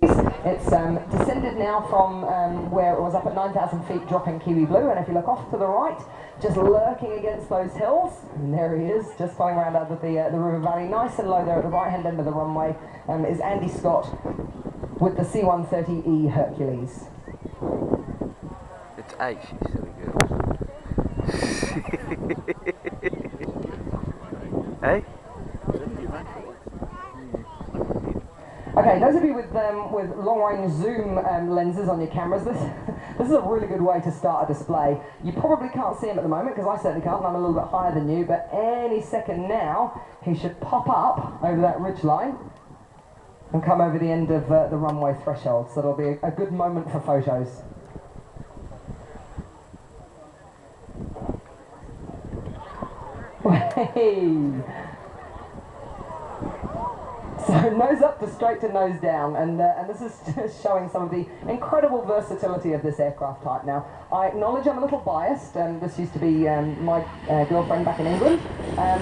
It's descended now from where it was up at 9,000 feet dropping Kiwi Blue, and if you look off to the right, just lurking against those hills, and there he is, just flying around under the river valley, nice and low there at the right hand end of the runway, is Andy Scott with the C-130E Hercules. It's H, you silly girl. Hey? Okay, those of you with long-range zoom lenses on your cameras, this is a really good way to start a display. You probably can't see him at the moment, because I certainly can't, and I'm a little bit higher than you, but any second now, he should pop up over that ridge line and come over the end of the runway threshold, so it'll be a good moment for photos. Hey. So nose up to straight to nose down, and this is just showing some of the incredible versatility of this aircraft type. Now, I acknowledge I'm a little biased, and this used to be my girlfriend back in England, but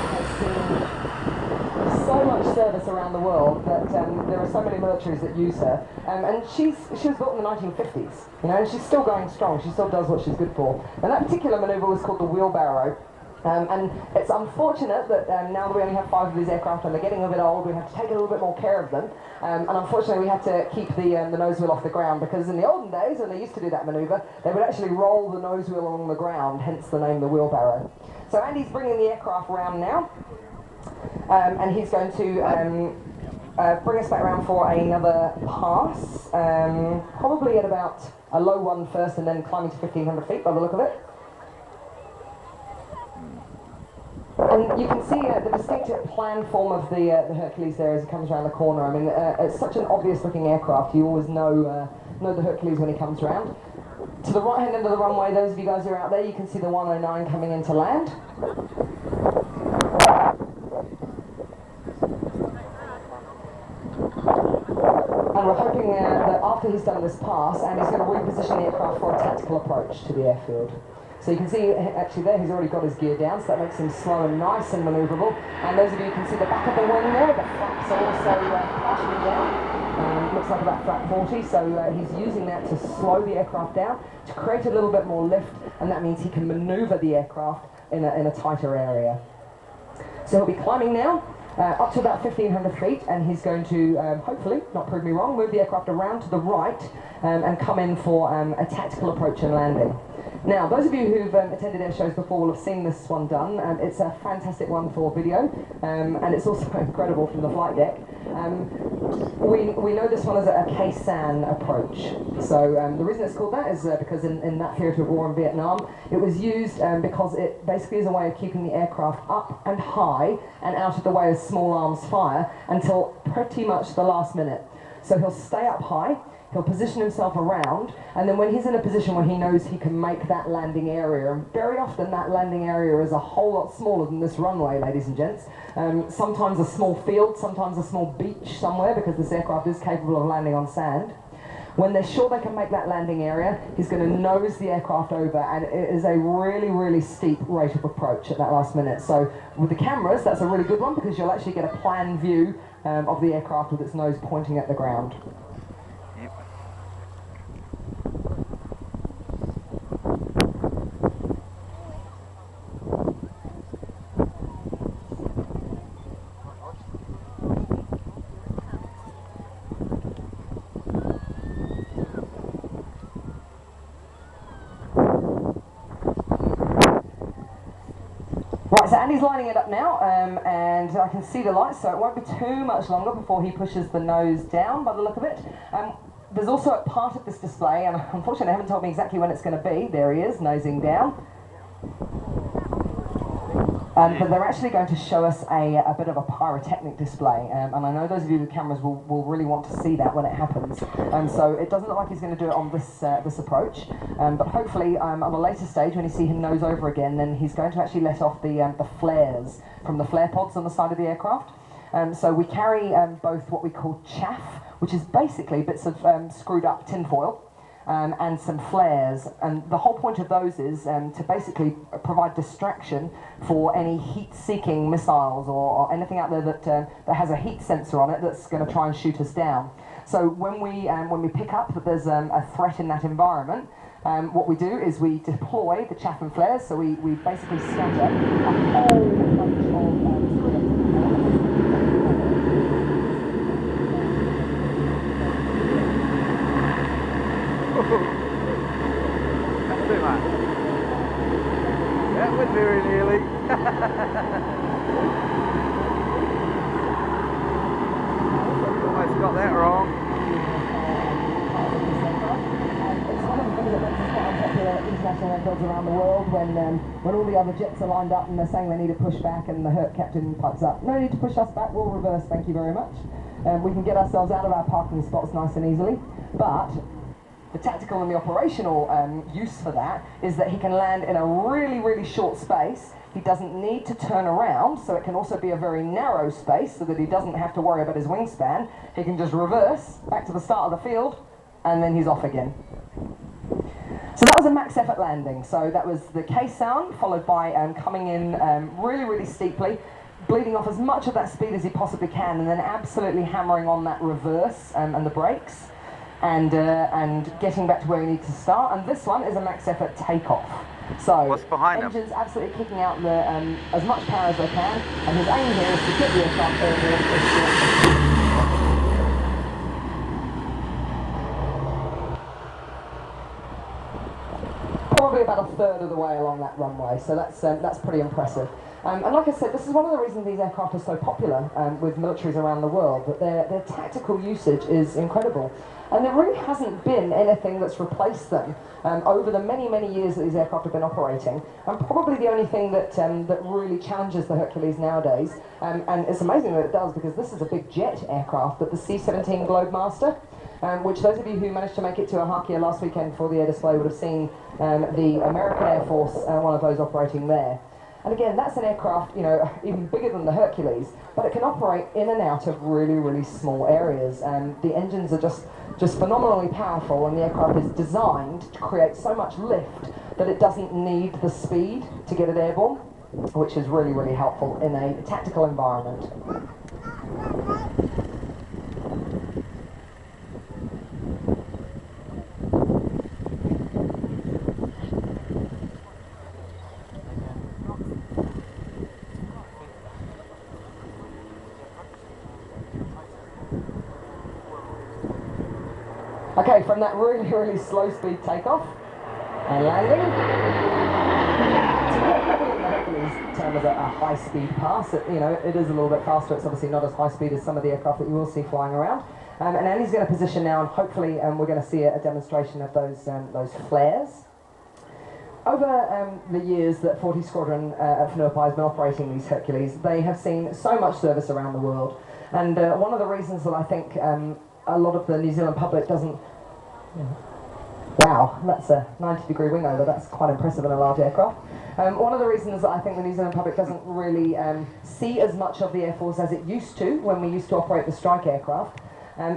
has seen so much service around the world that there are so many militaries that use her, and she was built in the 1950s, you know, and she's still going strong. She still does what she's good for. And that particular manoeuvre was called the wheelbarrow. And it's unfortunate that now that we only have 5 of these aircraft and they're getting a bit old, we have to take a little bit more care of them. And unfortunately we had to keep the nose wheel off the ground, because in the olden days, when they used to do that manoeuvre, they would actually roll the nose wheel along the ground, hence the name the wheelbarrow. So Andy's bringing the aircraft round now, and he's going to bring us back around for another pass, probably at about a low one first and then climbing to 1,500 feet by the look of it. And you can see the distinctive plan form of the Hercules there as it comes around the corner. I mean, it's such an obvious looking aircraft, you always know the Hercules when he comes around. To the right hand end of the runway, those of you guys who are out there, you can see the 109 coming into land. And we're hoping that after he's done this pass, Andy's going to reposition the aircraft for a tactical approach to the airfield. So you can see, actually there, he's already got his gear down, so that makes him slow and nice and manoeuvrable. And those of you who can see the back of the wing there, the flaps are also flashing down. Looks like about flap 40, so he's using that to slow the aircraft down, to create a little bit more lift, and that means he can manoeuvre the aircraft in a tighter area. So he'll be climbing now, up to about 1,500 feet, and he's going to, hopefully, not prove me wrong, move the aircraft around to the right and come in for a tactical approach and landing. Now, those of you who've attended air shows before will have seen this one done. It's a fantastic one for video, and it's also incredible from the flight deck. We know this one as a K-SAN approach. So the reason it's called that is because in that theatre of war in Vietnam, it was used because it basically is a way of keeping the aircraft up and high and out of the way of small arms fire until pretty much the last minute. So he'll stay up high, he'll position himself around, and then when he's in a position where he knows he can make that landing area, and very often that landing area is a whole lot smaller than this runway, ladies and gents. Sometimes a small field, sometimes a small beach somewhere, because this aircraft is capable of landing on sand. When they're sure they can make that landing area, he's going to nose the aircraft over, and it is a really, really steep rate of approach at that last minute. So with the cameras, that's a really good one, because you'll actually get a plan view of the aircraft with its nose pointing at the ground. Right, so Andy's lining it up now, and I can see the lights, so it won't be too much longer before he pushes the nose down by the look of it. There's also a part of this display, and unfortunately they haven't told me exactly when it's going to be. There he is, nosing down. But they're actually going to show us a bit of a pyrotechnic display, and I know those of you with cameras will really want to see that when it happens. So it doesn't look like he's going to do it on this approach, but hopefully on a later stage, when you see him nose over again, then he's going to actually let off the flares from the flare pods on the side of the aircraft. So we carry both what we call chaff, which is basically bits of screwed up tinfoil, and some flares. And the whole point of those is to basically provide distraction for any heat-seeking missiles or anything out there that has a heat sensor on it that's going to try and shoot us down. So when we pick up that there's a threat in that environment, what we do is we deploy the chaff and flares, so we basically scatter a whole bunch of That's too much. That went very nearly. Almost got that wrong. It's one of the things that makes us quite unpopular at international airfields around the world when all the other jets are lined up and they're saying they need to push back and the hurt captain pipes up, no need to push us back, we'll reverse, thank you very much. We can get ourselves out of our parking spots nice and easily, but the tactical and the operational use for that is that he can land in a really, really short space. He doesn't need to turn around, so it can also be a very narrow space so that he doesn't have to worry about his wingspan. He can just reverse back to the start of the field, and then he's off again. So that was a max effort landing. So that was the K sound, followed by coming in really, really steeply, bleeding off as much of that speed as he possibly can, and then absolutely hammering on that reverse and the brakes. And getting back to where we need to start. And this one is a max effort takeoff. So what's behind him? Engines absolutely kicking out as much power as they can, and his aim here is to get the aircraft over. Probably about a third of the way along that runway, so that's pretty impressive. And like I said, this is one of the reasons these aircraft are so popular with militaries around the world, that their tactical usage is incredible. And there really hasn't been anything that's replaced them over the many, many years that these aircraft have been operating. And probably the only thing that really challenges the Hercules nowadays, and it's amazing that it does, because this is a big jet aircraft, but the C-130 Globemaster, which those of you who managed to make it to Ahakia last weekend for the air display would have seen the American Air Force, one of those operating there. And again, that's an aircraft, even bigger than the Hercules, but it can operate in and out of really, really small areas. And the engines are just phenomenally powerful, and the aircraft is designed to create so much lift that it doesn't need the speed to get it airborne, which is really, really helpful in a tactical environment. Okay, from that really, really slow speed takeoff and landing, so what probably in the Hercules term as a high speed pass, it is a little bit faster. It's obviously not as high speed as some of the aircraft that you will see flying around. And Andy's going to position now, and hopefully we're going to see a demonstration of those flares. Over the years that 40 Squadron at Whenuapai has been operating these Hercules, they have seen so much service around the world. And one of the reasons that I think a lot of the New Zealand public doesn't... Wow, that's a 90-degree wing over. That's quite impressive in a large aircraft. One of the reasons that I think the New Zealand public doesn't really see as much of the Air Force as it used to when we used to operate the strike aircraft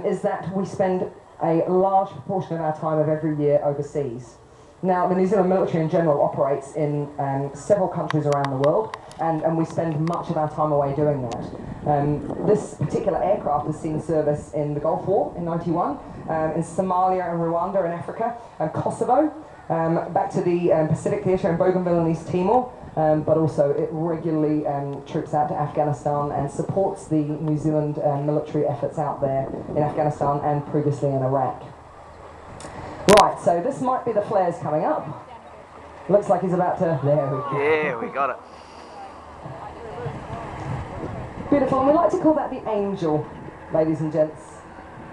is that we spend a large proportion of our time of every year overseas. Now, the New Zealand military in general operates in several countries around the world, and we spend much of our time away doing that. This particular aircraft has seen service in the Gulf War in '91, in Somalia and Rwanda in Africa, and Kosovo, back to the Pacific Theatre in Bougainville and East Timor, but also it regularly troops out to Afghanistan and supports the New Zealand military efforts out there in Afghanistan and previously in Iraq. Right, so this might be the flares coming up. Looks like he's about to... There we go. Yeah, we got it. Beautiful, and we like to call that the angel, ladies and gents.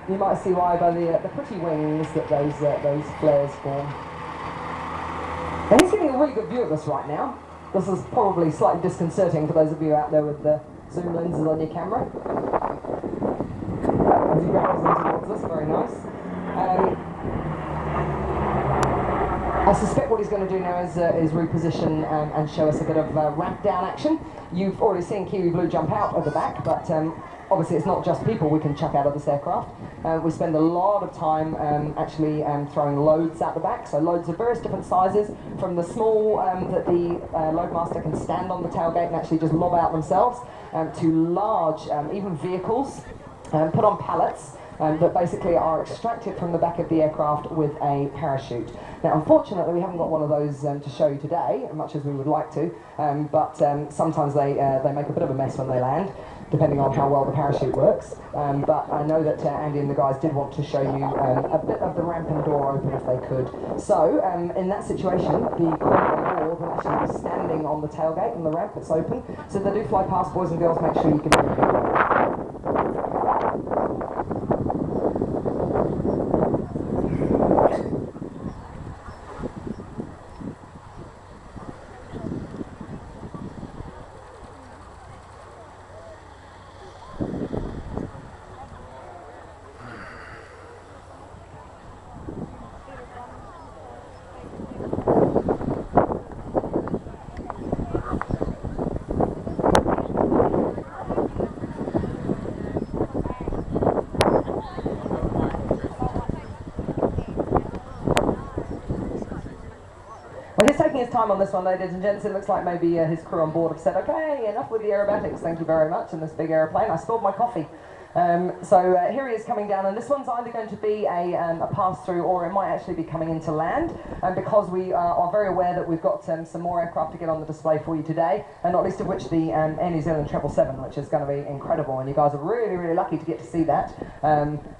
You might see why by the pretty wings that those flares form. And he's getting a really good view of us right now. This is probably slightly disconcerting for those of you out there with the zoom lenses on your camera. As he grabs them towards us, very nice. I suspect what he's going to do now is reposition and show us a bit of ramp down action. You've already seen Kiwi Blue jump out at the back, but obviously it's not just people we can chuck out of this aircraft. We spend a lot of time actually throwing loads out the back, so loads of various different sizes, from the small that the loadmaster can stand on the tailgate and actually just lob out themselves, to large, even vehicles put on pallets that basically are extracted from the back of the aircraft with a parachute. Now, unfortunately, we haven't got one of those to show you today, much as we would like to, but sometimes they make a bit of a mess when they land, depending on how well the parachute works. But I know that Andy and the guys did want to show you a bit of the ramp and door open if they could. So, in that situation, the crew on board will actually be standing on the tailgate and the ramp that's open. So if they do fly past, boys and girls, make sure you give them a big wave. Well, he's taking his time on this one, ladies and gents. It looks like maybe his crew on board have said, okay, enough with the aerobatics, thank you very much, in this big aeroplane. I spilled my coffee. So here he is coming down, and this one's either going to be a pass-through, or it might actually be coming into land, because we are very aware that we've got some more aircraft to get on the display for you today, and not least of which the Air New Zealand 777, which is going to be incredible, and you guys are really, really lucky to get to see that,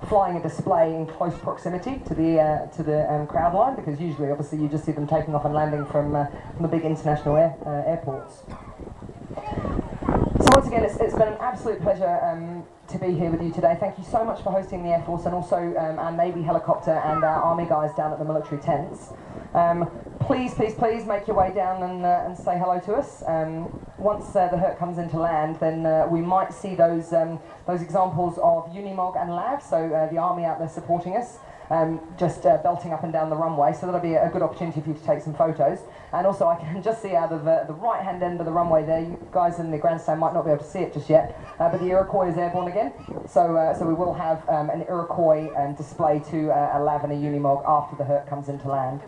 flying a display in close proximity to the crowd line, because usually, obviously, you just see them taking off and landing from the big international airports. So once again, it's been an absolute pleasure to be here with you today. Thank you so much for hosting the Air Force, and also our Navy helicopter and our Army guys down at the military tents. Please, please, please make your way down and say hello to us. Once the Herc comes into land, then we might see those examples of Unimog and LAV, so the Army out there supporting us. Just belting up and down the runway, so that'll be a good opportunity for you to take some photos. And also I can just see out of the right-hand end of the runway there, you guys in the grandstand might not be able to see it just yet, but the Iroquois is airborne again, so we will have an Iroquois display to a LAV and a Unimog after the Herc comes into land.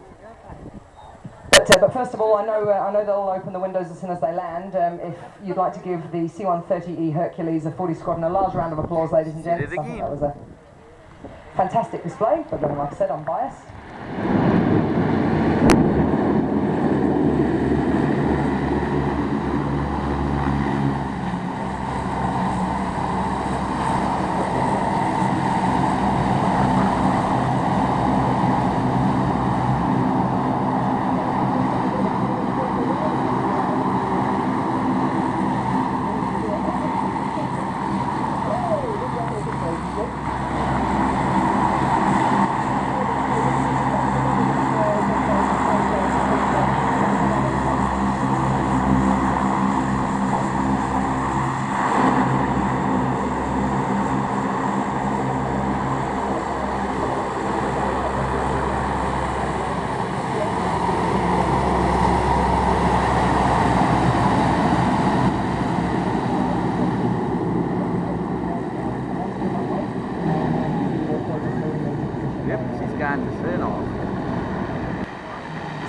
But first of all, I know they'll open the windows as soon as they land. If you'd like to give the C-130E Hercules of 40 Squadron a large round of applause, ladies and gents. I think that was a fantastic display, but then, like I said, I'm biased.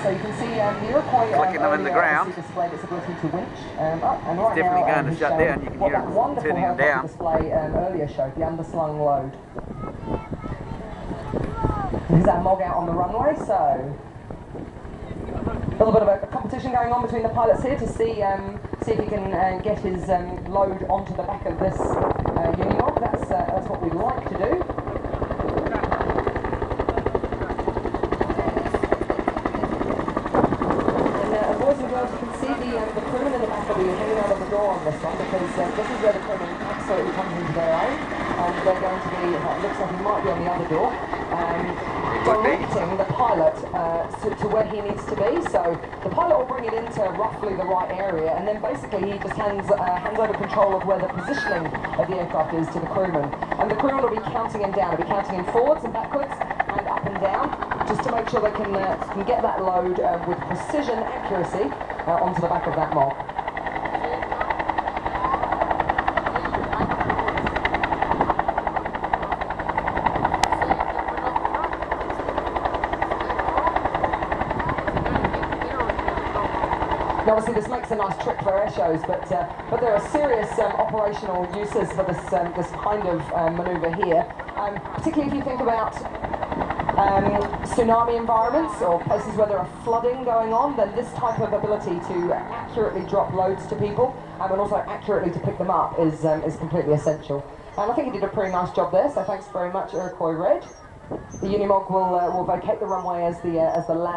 So you can see the Iroquois clicking them in the ground. Displayed its ability to winch up, and right definitely now, going to shut down. You can hear it turning them down. Display earlier showed the underslung load. There's our MOG out on the runway, so a little bit of a competition going on between the pilots here to see if he can get his load onto the back of this Unimog. That's what we'd like to do. The crewmen in the back will be hanging out of the door on this one, because this is where the crewmen absolutely comes into their own, and they're going to be, it looks like he might be on the other door, directing the pilot to where he needs to be. So the pilot will bring it into roughly the right area, and then basically he just hands over control of where the positioning of the aircraft is to the crewman, and the crewman will be counting him down. He'll be counting him forwards and backwards and up and down, just to make sure they can get that load with precision, accuracy, onto the back of that MOG. Now obviously this makes a nice trick for air shows, but there are serious operational uses for this this kind of manoeuvre here, particularly if you think about tsunami environments or places where there are flooding going on. Then this type of ability to accurately drop loads to people and also accurately to pick them up is completely essential. And I think he did a pretty nice job there. So thanks very much, Iroquois Red. The Unimog will vacate the runway as the land.